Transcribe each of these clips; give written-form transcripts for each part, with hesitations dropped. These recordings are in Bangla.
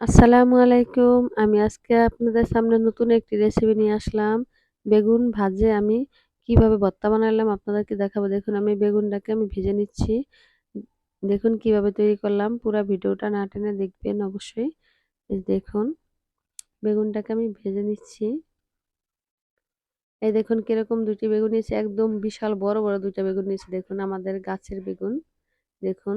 আসসালামু আলাইকুম। আমি আজকে আপনাদের সামনে নতুন একটি রেসিপি নিয়ে আসলাম। বেগুন ভাজে আমি কিভাবে ভর্তা বানালাম আপনাদেরকে দেখাবো। দেখুন আমি বেগুনটাকে ভেজে নিচ্ছি। দেখুন কিভাবে তৈরি করলাম। পুরা ভিডিওটা না টেনে দেখবেন অবশ্যই। এই দেখুন বেগুনটাকে আমি ভেজে নিচ্ছি। এই দেখুন কিরকম ২ টি বেগুন নিয়েছি। একদম বিশাল বড়, বড় ২ টা বেগুন নিয়েছি। দেখুন আমাদের গাছের বেগুন। দেখুন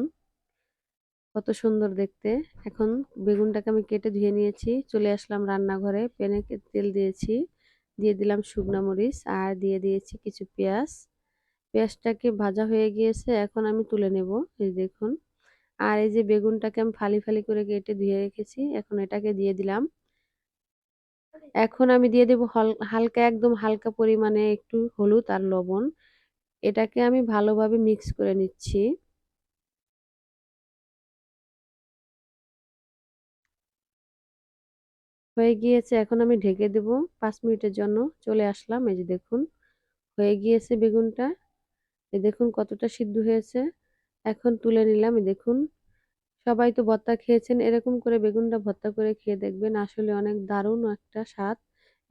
কত সুন্দর দেখতে। এখন বেগুনটাকে আমি কেটে ধুয়ে নিয়েছি। চলে আসলাম রান্নাঘরে। প্যানে তেল দিয়েছি। দিয়ে দিলাম শুকনা মরিচ আর দিয়ে দিয়েছি কিছু পেঁয়াজ। পেঁয়াজটাকে ভাজা হয়ে গিয়েছে। এখন আমি তুলে নেব। এই দেখুন। আর এই যে বেগুনটাকে আমি ফালি, ফালি করে কেটে ধুয়ে রেখেছি। এখন এটাকে দিয়ে দিলাম। এখন আমি দিয়ে দেব হালকা একদম হালকা পরিমাণে একটু হলুদ আর লবণ। এটাকে আমি ভালোভাবে মিক্স করে নিচ্ছি। হয়ে গিয়েছে, এখন আমি ঢেকে দেব ৫ মিনিটের জন্য। চলে আসলাম। এই যে দেখুন হয়ে গিয়েছে বেগুনটা। এই দেখুন কতটা সিদ্ধ হয়েছে। এখন তুলে নিলাম। এই দেখুন সবাই তো ভর্তা খেয়েছেন, এরকম করে বেগুনটা ভর্তা করে খেয়ে দেখবেন, আসলে অনেক দারুণ একটা স্বাদ।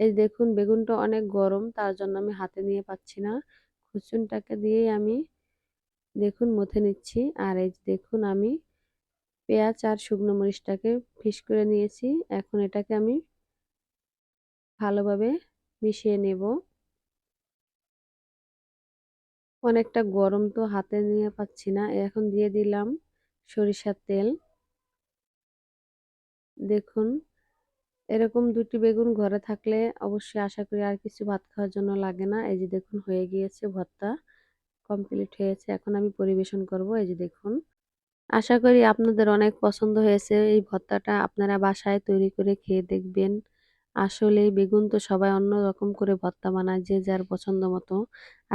এই দেখুন বেগুনটা অনেক গরম, তার জন্য আমি হাতে নিয়ে পাচ্ছি না। খুরচুনটাকে দিয়েই আমি দেখুন মথে নিচ্ছি। আর এই যে দেখুন আমি পেঁয়াজ আর শুকনো মরিচটাকে পিস করে নিয়েছি। এখন এটাকে আমি ভালোভাবে মিশিয়ে নেব। অনেকটা গরম তো হাতে নিয়ে পাচ্ছি না। এখন দিয়ে দিলাম সরিষার তেল। দেখুন এরকম ২ টি বেগুন ঘরে থাকলে অবশ্যই আশা করি আর কিছু ভাত খাওয়ার জন্য লাগে না। এই যে দেখুন হয়ে গিয়েছে ভর্তা, কমপ্লিট হয়েছে। এখন আমি পরিবেশন করব। এই যে দেখুন। আশা করি আপনাদের অনেক পছন্দ হয়েছে এই ভর্তাটা। আপনারা বাসায় তৈরি করে খেয়ে দেখবেন। আসলে বেগুন তো সবাই অন্য রকম করে ভর্তা বানায় যে যার পছন্দ মতো।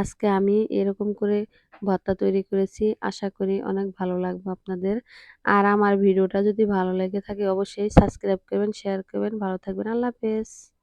আজকে আমি এরকম করে ভর্তা তৈরি করেছি। আশা করি অনেক ভালো লাগবে আপনাদের। আর আমার ভিডিওটা যদি ভালো লেগে থাকে অবশ্যই সাবস্ক্রাইব করবেন, শেয়ার করবেন। ভালো থাকবেন। আল্লাহ হাফেজ।